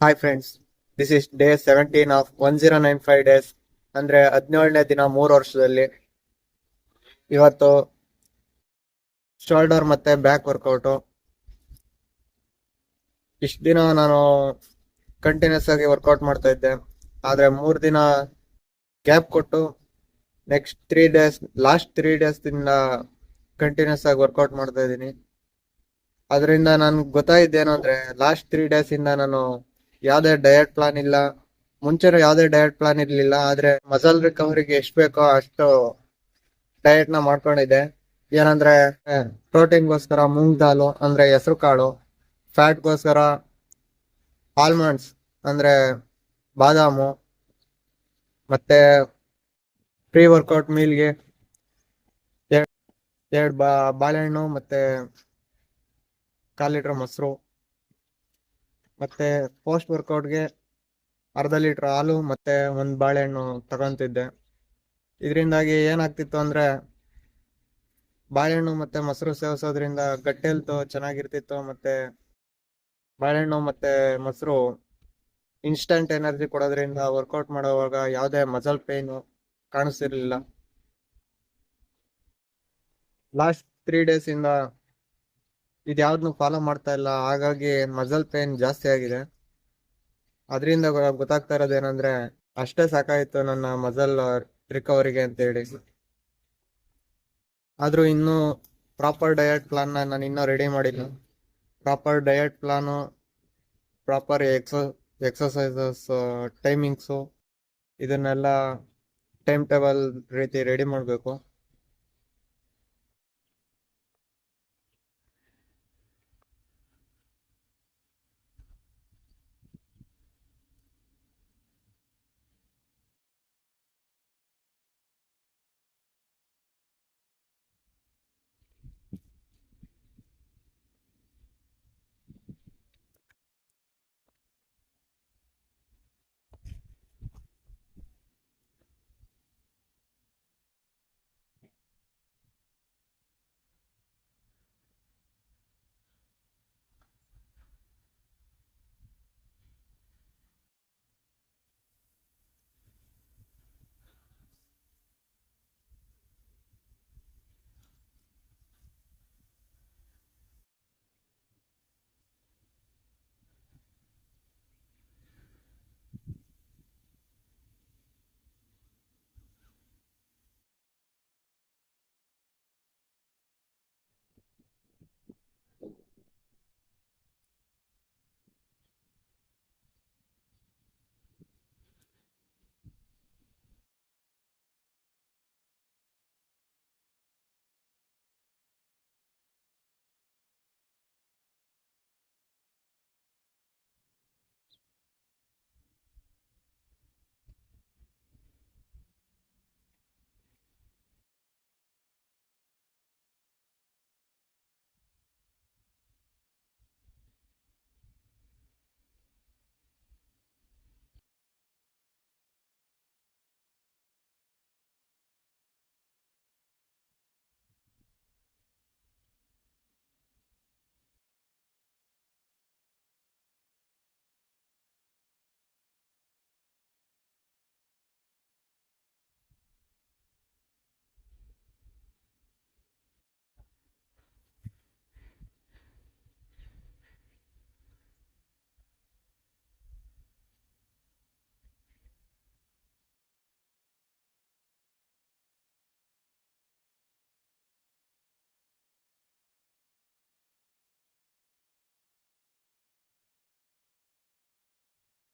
Hi friends, this is day 17 of 1095 days. ಅಂದ್ರೆ 17ನೇ ದಿನ 3 ವರ್ಷದಲ್ಲಿ. ಇವತ್ತು ಶೋಲ್ಡರ್ ಮತ್ತೆ ಬ್ಯಾಕ್ ವರ್ಕೌಟು. ಇಷ್ಟು ದಿನ ನಾನು ಕಂಟಿನ್ಯೂಸ್ ಆಗಿ ವರ್ಕೌಟ್ ಮಾಡ್ತಾ ಇದ್ದೆ. ಆದ್ರೆ 3 ದಿನ ಗ್ಯಾಪ್ ಕೊಟ್ಟು ನೆಕ್ಸ್ಟ್ 3 ಡೇಸ್, ಲಾಸ್ಟ್ 3 ಡೇಸ್ ಇಂದ ಕಂಟಿನ್ಯೂಸ್ ಆಗಿ ವರ್ಕೌಟ್ ಮಾಡ್ತಾ ಇದ್ದೀನಿ. ಅದರಿಂದ ನನ್ಗೆ ಗೊತ್ತಾಗಿದ್ದೇನು ಅಂದ್ರೆ, ಲಾಸ್ಟ್ 3 ಡೇಸ್ ಇಂದ ನಾನು ಯಾವ್ದೇ ಡಯಟ್ ಪ್ಲಾನ್ ಇಲ್ಲ. ಮುಂಚೆನೂ ಯಾವ್ದೇ ಡಯಟ್ ಪ್ಲಾನ್ ಇರ್ಲಿಲ್ಲ. ಆದ್ರೆ ಮಸಲ್ ರಿಕವರಿಗೆ ಎಷ್ಟು ಬೇಕೋ ಅಷ್ಟು ಡಯಟ್ ನ ಮಾಡ್ಕೊಂಡಿದ್ದೆ. ಏನಂದ್ರೆ ಪ್ರೋಟೀನ್ಗೋಸ್ಕರ ಮೂಂಗ್ ದಾಲು ಅಂದ್ರೆ ಹೆಸರು ಕಾಳು, ಫ್ಯಾಟ್ಗೋಸ್ಕರ ಆಲ್ಮಂಡ್ಸ್ ಅಂದ್ರೆ ಬಾದಾಮು, ಮತ್ತೆ ಪ್ರೀ ವರ್ಕೌಟ್ ಮೀಲ್ಗೆ ಎರಡು ಬಾಳೆಹಣ್ಣು ಮತ್ತೆ 1/4 ಲೀಟರ್ ಮೊಸರು, ಮತ್ತೆ ಪೋಸ್ಟ್ ವರ್ಕೌಟ್ಗೆ ಅರ್ಧ 1 ಲೀಟರ್ ಹಾಲು ಮತ್ತೆ 1 ಬಾಳೆಹಣ್ಣು ತಗೊಂತಿದ್ದೆ. ಇದರಿಂದಾಗಿ ಏನಾಗ್ತಿತ್ತು ಅಂದ್ರೆ, ಬಾಳೆಹಣ್ಣು ಮತ್ತೆ ಮೊಸರು ಸೇವಿಸೋದ್ರಿಂದ ಗಟ್ ಹೆಲ್ತ್ ಚೆನ್ನಾಗಿರ್ತಿತ್ತು. ಮತ್ತೆ ಬಾಳೆಹಣ್ಣು ಮತ್ತೆ ಮೊಸರು ಇನ್ಸ್ಟಂಟ್ ಎನರ್ಜಿ ಕೊಡೋದ್ರಿಂದ ವರ್ಕೌಟ್ ಮಾಡುವಾಗ ಯಾವುದೇ ಮಸಲ್ ಪೇನ್ ಕಾಣಿಸ್ತಿರ್ಲಿಲ್ಲ. ಲಾಸ್ಟ್ 3 ಡೇಸ್ ಇಂದ ಇದ್ಯಾವ್ದನ್ನು ಫಾಲೋ ಮಾಡ್ತಾ ಇಲ್ಲ, ಹಾಗಾಗಿ ಮಸಲ್ ಪೇನ್ ಜಾಸ್ತಿ ಆಗಿದೆ. ಅದರಿಂದ ಗೊತ್ತಾಗ್ತಾ ಇರೋದೇನಂದ್ರೆ, ಅಷ್ಟೇ ಸಾಕಾಯ್ತು ನನ್ನ ಮಸಲ್ ರಿಕವರಿಗೆ ಅಂತ ಹೇಳಿ. ಆದ್ರೂ ಇನ್ನೂ ಪ್ರಾಪರ್ ಡಯಟ್ ಪ್ಲಾನ್ ನಾನು ಇನ್ನೂ ರೆಡಿ ಮಾಡಿಲ್ಲ. Proper diet plan, proper exercises timings, ಇದನ್ನೆಲ್ಲ ಟೈಮ್ ಟೇಬಲ್ ರೀತಿ ರೆಡಿ ಮಾಡಬೇಕು.